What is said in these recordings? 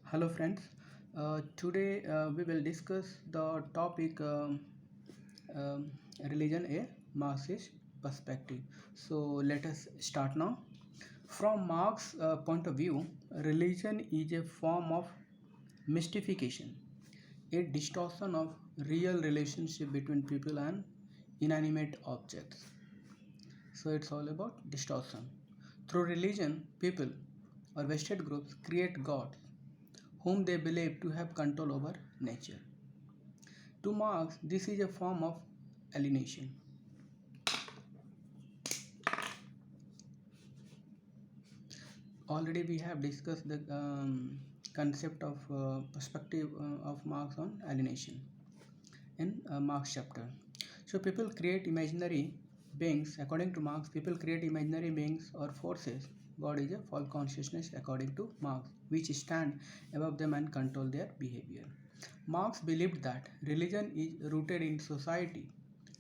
Hello friends, today we will discuss the topic um, religion a Marxist perspective. So let us start now. From Marx's point of view, religion is a form of mystification, a distortion of real relationship between people and inanimate objects. So it's all about distortion. Through religion, people or vested groups create gods whom they believe to have control over nature. To Marx, this is a form of alienation. Already we have discussed the concept of perspective of Marx on alienation in Marx chapter. So people create imaginary beings. According to Marx, people create imaginary beings or forces. God is a false consciousness according to Marx, which stand above them and control their behavior. Marx believed that religion is rooted in society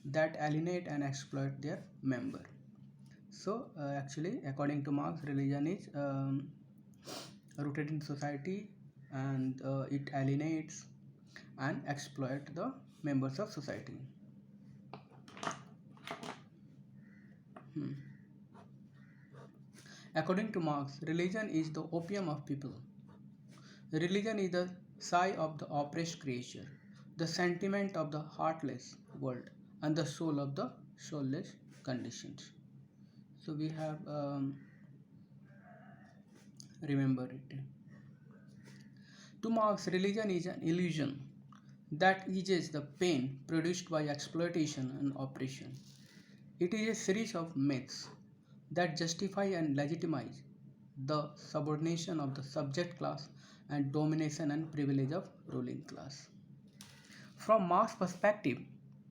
that alienate and exploit their member. So actually, according to Marx, religion is rooted in society and it alienates and exploit the members of society. Hmm. According to Marx, religion is the opium of people. Religion is the sigh of the oppressed creature, the sentiment of the heartless world, and the soul of the soulless conditions. So we have remember it. To Marx, religion is an illusion that eases the pain produced by exploitation and oppression. It is a series of myths that justify and legitimize the subordination of the subject class and domination and privilege of ruling class. From Marx's perspective,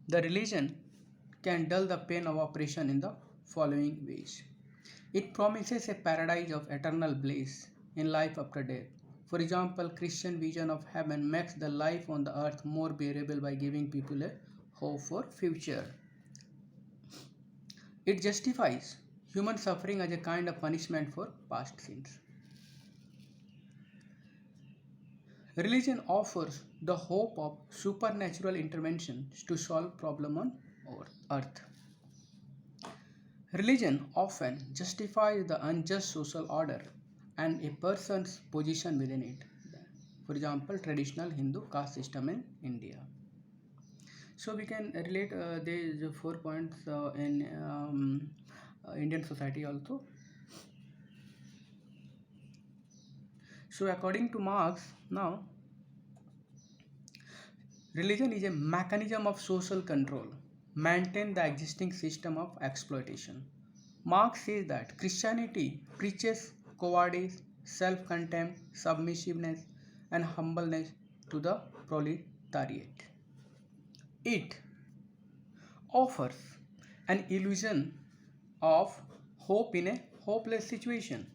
the religion can dull the pain of oppression in the following ways. It promises a paradise of eternal bliss in life after death. For example, Christian vision of heaven makes the life on the earth more bearable by giving people a hope for future. It justifies human suffering as a kind of punishment for past sins. Religion offers the hope of supernatural intervention to solve problems on earth. Religion often justifies the unjust social order and a person's position within it. For example, traditional Hindu caste system in India. So we can relate these 4 points in Indian society also. So according to Marx, now religion is a mechanism of social control, maintain the existing system of exploitation. Marx says that Christianity preaches cowardice, self-contempt, submissiveness, and humbleness to the proletariat. It offers an illusion of hope in a hopeless situation.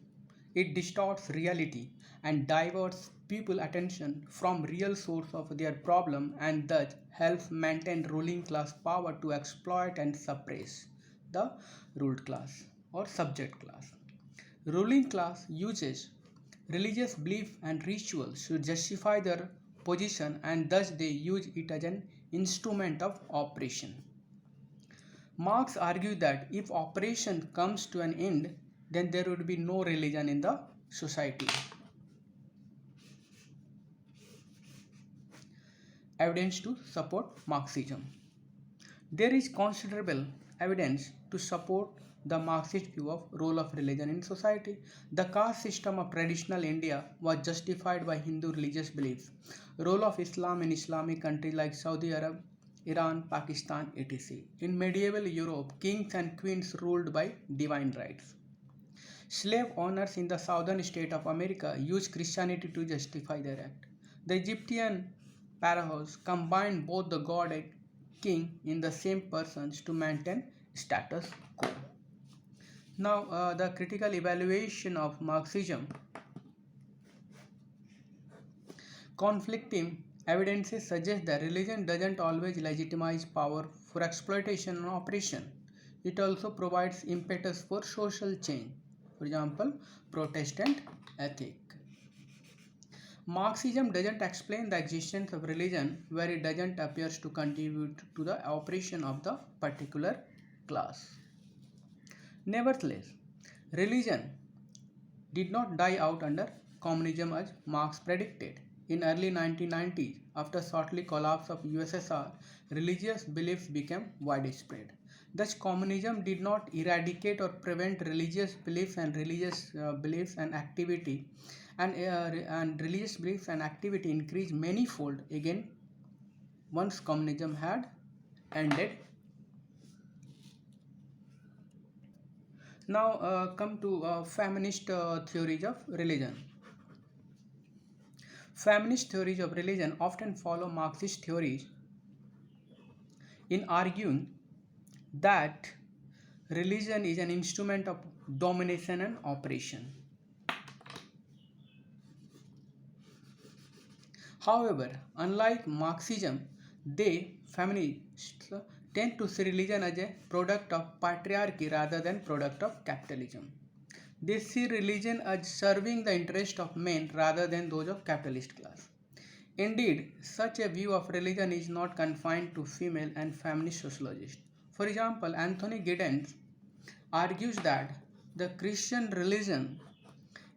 It distorts reality and diverts people's attention from real source of their problem and thus helps maintain ruling class power to exploit and suppress the ruled class or subject class. Ruling class uses religious belief and rituals to justify their position and thus they use it as an instrument of oppression. Marx argued that if oppression comes to an end, then there would be no religion in the society. Evidence to support Marxism. There is considerable evidence to support the Marxist view of role of religion in society. The caste system of traditional India was justified by Hindu religious beliefs. Role of Islam in Islamic countries like Saudi Arabia, Iran, Pakistan, etc. In medieval Europe, kings and queens ruled by divine rights. Slave owners in the southern state of America used Christianity to justify their act. The Egyptian pharaohs combined both the god and king in the same persons to maintain status quo. Now, the critical evaluation of Marxism. Conflicting evidences suggest that religion doesn't always legitimize power for exploitation and oppression. It also provides impetus for social change. For example, Protestant ethic. Marxism doesn't explain the existence of religion where it doesn't appear to contribute to the operation of the particular class. Nevertheless, religion did not die out under communism as Marx predicted. In early 1990s, after shortly collapse of USSR, religious beliefs became widespread. Thus, communism did not eradicate or prevent religious beliefs and beliefs and activity, and religious beliefs and activity increased manyfold again once communism had ended. Now, come to feminist theories of religion. Feminist theories of religion often follow Marxist theories in arguing that religion is an instrument of domination and oppression. However, unlike Marxism, they, feminists, tend to see religion as a product of patriarchy rather than product of capitalism. They see religion as serving the interest of men rather than those of capitalist class. Indeed, such a view of religion is not confined to female and feminist sociologists. For example, Anthony Giddens argues that the Christian religion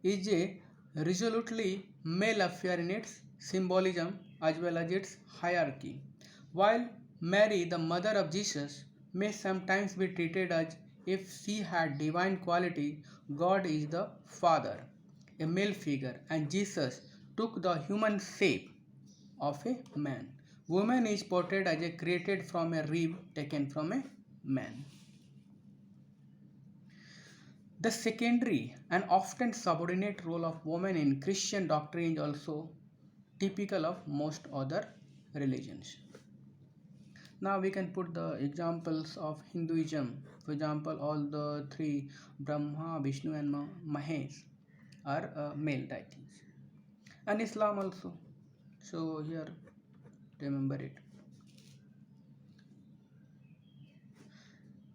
is a resolutely male affair in its symbolism as well as its hierarchy, while Mary, the mother of Jesus, may sometimes be treated as if she had divine quality. God is the Father, a male figure, and Jesus took the human shape of a man. Woman is portrayed as a created from a rib taken from a man. The secondary and often subordinate role of women in Christian doctrine is also typical of most other religions. Now we can put the examples of Hinduism. For example, all the three Brahma, Vishnu, and Mahesh are male deities, and Islam also. So here, remember it.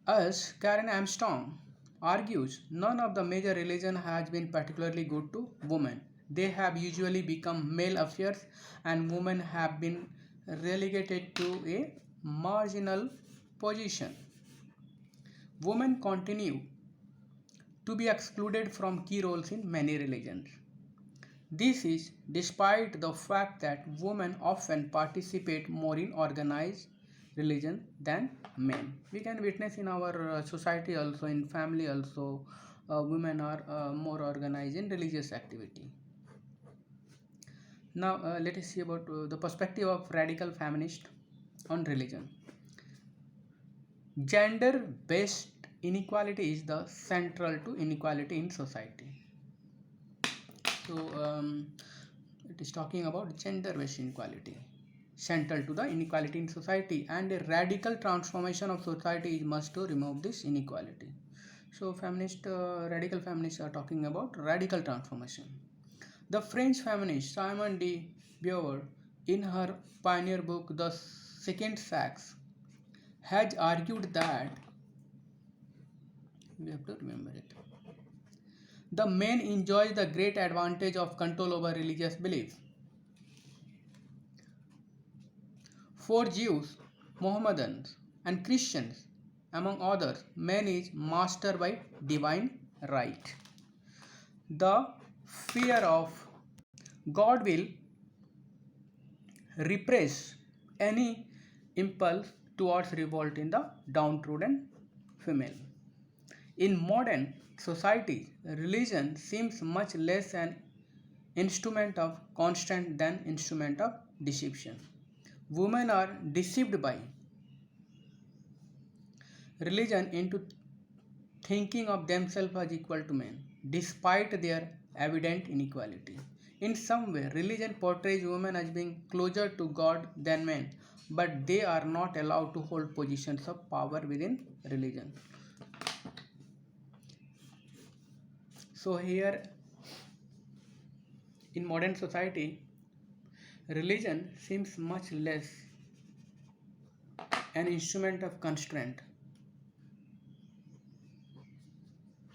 As Karen Armstrong argues, none of the major religion has been particularly good to women. They have usually become male affairs, and women have been relegated to a marginal position. Women continue to be excluded from key roles in many religions. This is despite the fact that women often participate more in organized religion than men. We can witness in our society also, in family also, women are more organized in religious activity. Now let us see about the perspective of radical feminist on religion. Gender based inequality is the central to inequality in society. So it is talking about gender based inequality central to the inequality in society, and a radical transformation of society is must to remove this inequality. So radical feminists are talking about radical transformation. The French feminist Simone de Beauvoir, in her pioneer book The Second Sex, has argued that, we have to remember it, the man enjoys the great advantage of control over religious beliefs. For Jews, Mohammedans, and Christians, among others, man is master by divine right. The fear of God will repress any impulse towards revolt in the downtrodden female. In modern society, religion seems much less an instrument of constant than instrument of deception. Women are deceived by religion into thinking of themselves as equal to men, despite their evident inequality. In some way, religion portrays women as being closer to God than men, but they are not allowed to hold positions of power within religion. So, here in modern society, religion seems much less an instrument of constraint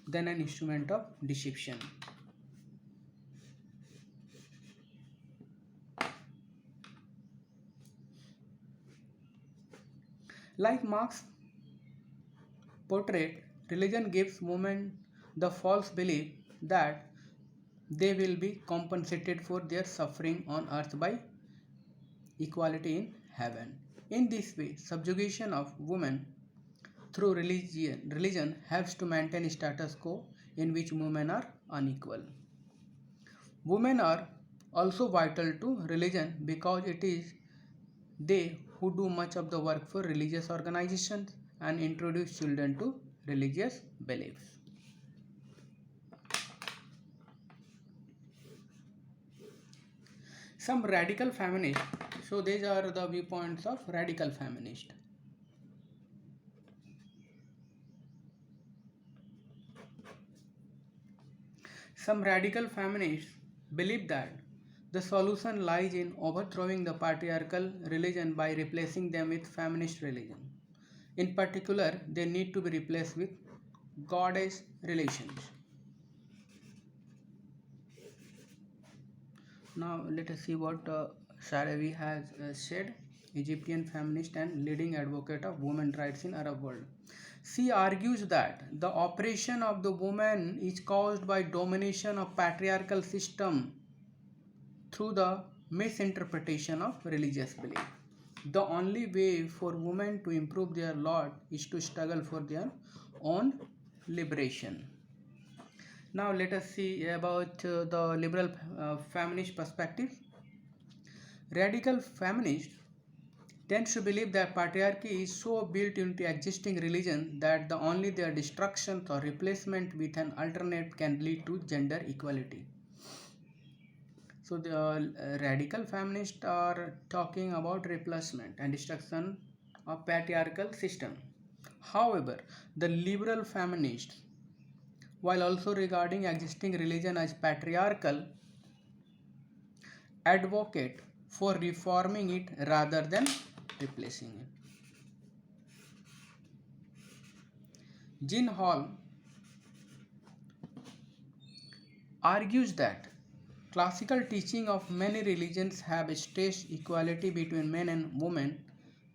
than an instrument of deception. Like Marx portrayed, religion gives women the false belief that they will be compensated for their suffering on earth by equality in heaven. In this way, subjugation of women through religion helps to maintain status quo in which women are unequal. Women are also vital to religion because it is they who do much of the work for religious organizations and introduce children to religious beliefs. Some radical feminists, so these are the viewpoints of radical feminist. Some radical feminists believe that the solution lies in overthrowing the patriarchal religion by replacing them with feminist religion. In particular, they need to be replaced with goddess relations. Now, let us see what Sharawi has said, Egyptian feminist and leading advocate of women's rights in Arab world. She argues that the oppression of the woman is caused by domination of patriarchal system through the misinterpretation of religious belief. The only way for women to improve their lot is to struggle for their own liberation. Now let us see about the liberal feminist perspective. Radical feminists tend to believe that patriarchy is so built into existing religion that the only their destruction or replacement with an alternate can lead to gender equality. So the radical feminists are talking about replacement and destruction of patriarchal system. However, the liberal feminists, while also regarding existing religion as patriarchal, advocate for reforming it rather than replacing it. Jean Hall argues that classical teaching of many religions have stressed equality between men and women,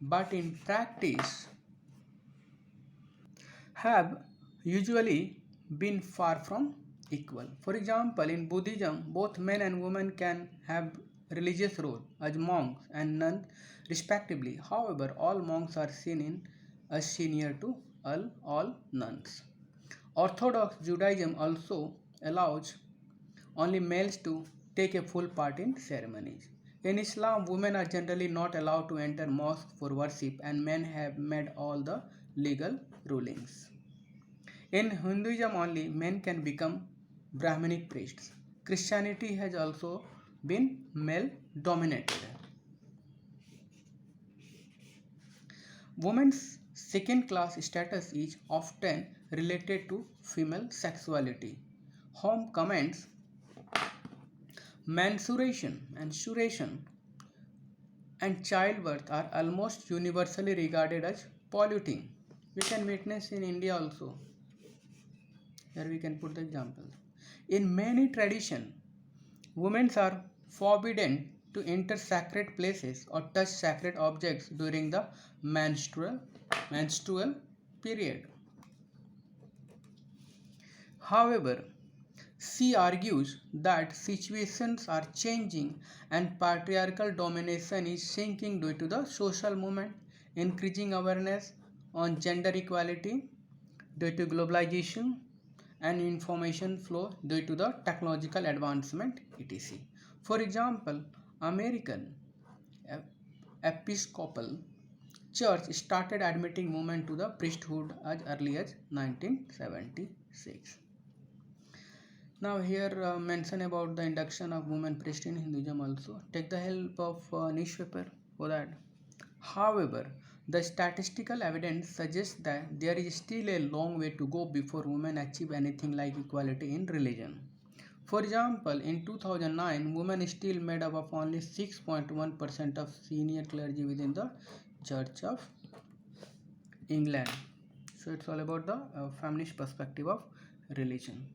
but in practice have usually been far from equal. For example, in Buddhism, both men and women can have religious role as monks and nuns respectively. However, all monks are seen in as senior to all nuns. Orthodox Judaism also allows only males to take a full part in ceremonies. In Islam, women are generally not allowed to enter mosques for worship and men have made all the legal rulings. In Hinduism only men can become Brahminic priests. Christianity has also been male dominated. Women's second class status is often related to female sexuality. Home comments menstruation, and childbirth are almost universally regarded as polluting. We can witness in India also. Here we can put the examples. In many traditions, women are forbidden to enter sacred places or touch sacred objects during the menstrual period. However, she argues that situations are changing and patriarchal domination is sinking due to the social movement, increasing awareness on gender equality due to globalization and information flow due to the technological advancement etc. For example, American Episcopal Church started admitting women to the priesthood as early as 1976. Now here mention about the induction of women priest in Hinduism also. Take the help of newspaper for that. However, the statistical evidence suggests that there is still a long way to go before women achieve anything like equality in religion. For example, in 2009, women still made up of only 6.1% of senior clergy within the Church of England. So it's all about the feminist perspective of religion.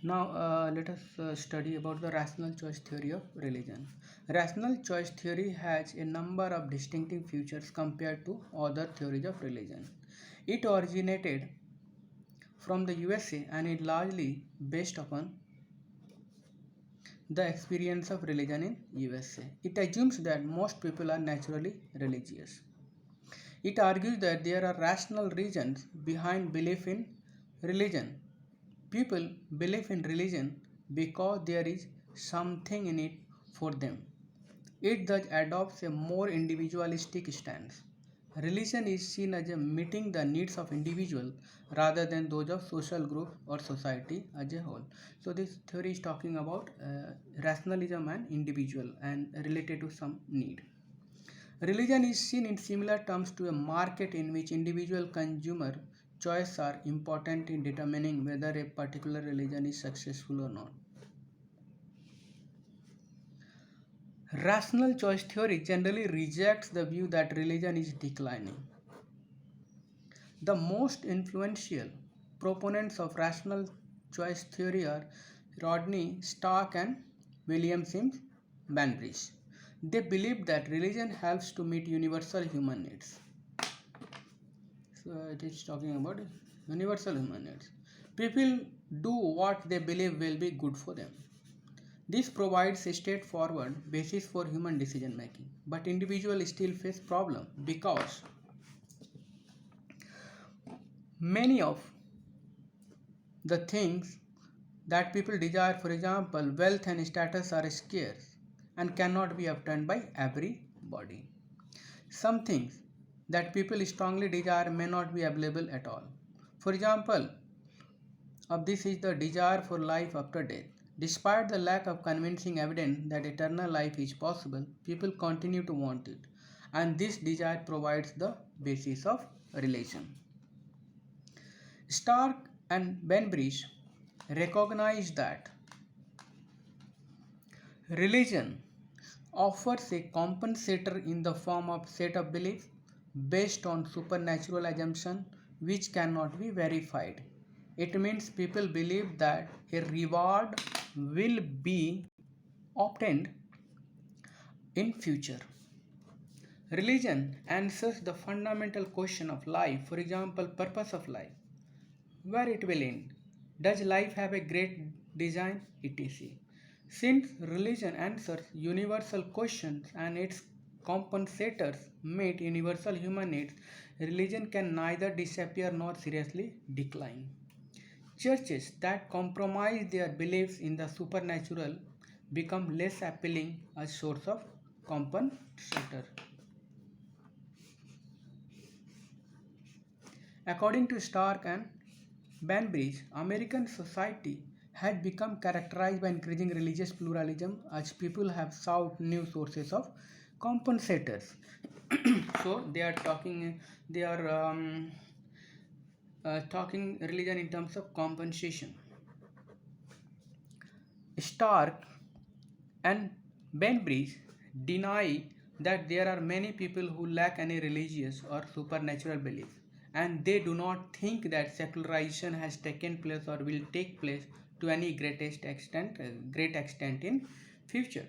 Now, let us study about the rational choice theory of religion. Rational choice theory has a number of distinctive features compared to other theories of religion. It originated from the USA and is largely based upon the experience of religion in USA. It assumes that most people are naturally religious. It argues that there are rational reasons behind belief in religion. People believe in religion because there is something in it for them. It thus adopts a more individualistic stance. Religion is seen as a meeting the needs of individual rather than those of social group or society as a whole. So this theory is talking about rationalism and individual and related to some need. Religion is seen in similar terms to a market in which individual consumer choices are important in determining whether a particular religion is successful or not. Rational choice theory generally rejects the view that religion is declining. The most influential proponents of rational choice theory are Rodney Stark and William Sims Banbridge. They believe that religion helps to meet universal human needs. So it is talking about universal human needs. People do what they believe will be good for them. This provides a straightforward basis for human decision making, but individuals still face problems because many of the things that people desire, for example, wealth and status, are scarce and cannot be obtained by everybody. Some things that people strongly desire may not be available at all. For example, of this is the desire for life after death. Despite the lack of convincing evidence that eternal life is possible, people continue to want it, and this desire provides the basis of relation. Stark and Benbridge recognize that religion offers a compensator in the form of set of beliefs based on supernatural assumption which cannot be verified. It means people believe that a reward will be obtained in future. Religion answers the fundamental question of life, for example, purpose of life, where it will end. Does life have a great design, etc. Since religion answers universal questions and its compensators meet universal human needs, religion can neither disappear nor seriously decline. Churches that compromise their beliefs in the supernatural become less appealing as source of compensator. According to Stark and Banbridge, American society had become characterized by increasing religious pluralism as people have sought new sources of compensators. So they are talking religion in terms of compensation. Stark and Benbridge deny that there are many people who lack any religious or supernatural belief, and they do not think that secularization has taken place or will take place to any great extent in future.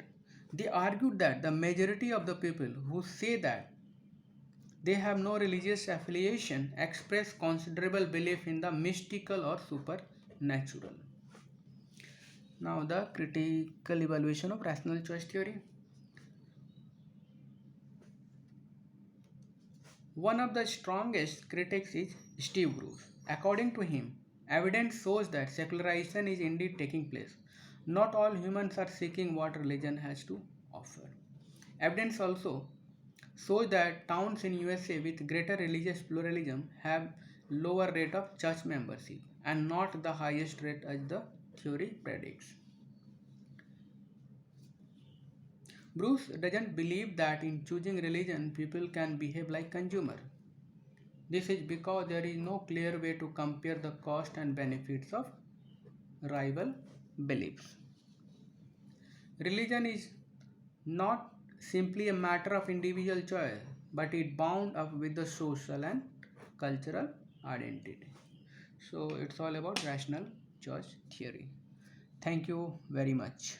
They argued that the majority of the people who say that they have no religious affiliation express considerable belief in the mystical or supernatural. Now, the critical evaluation of rational choice theory. One of the strongest critics is Steve Bruce. According to him, evidence shows that secularization is indeed taking place. Not all humans are seeking what religion has to offer. Evidence also shows that towns in USA with greater religious pluralism have lower rate of church membership and not the highest rate as the theory predicts. Bruce doesn't believe that in choosing religion people can behave like consumer. This is because there is no clear way to compare the cost and benefits of rival beliefs. Religion is not simply a matter of individual choice, but it bound up with the social and cultural identity. So it's all about rational choice theory. Thank you very much.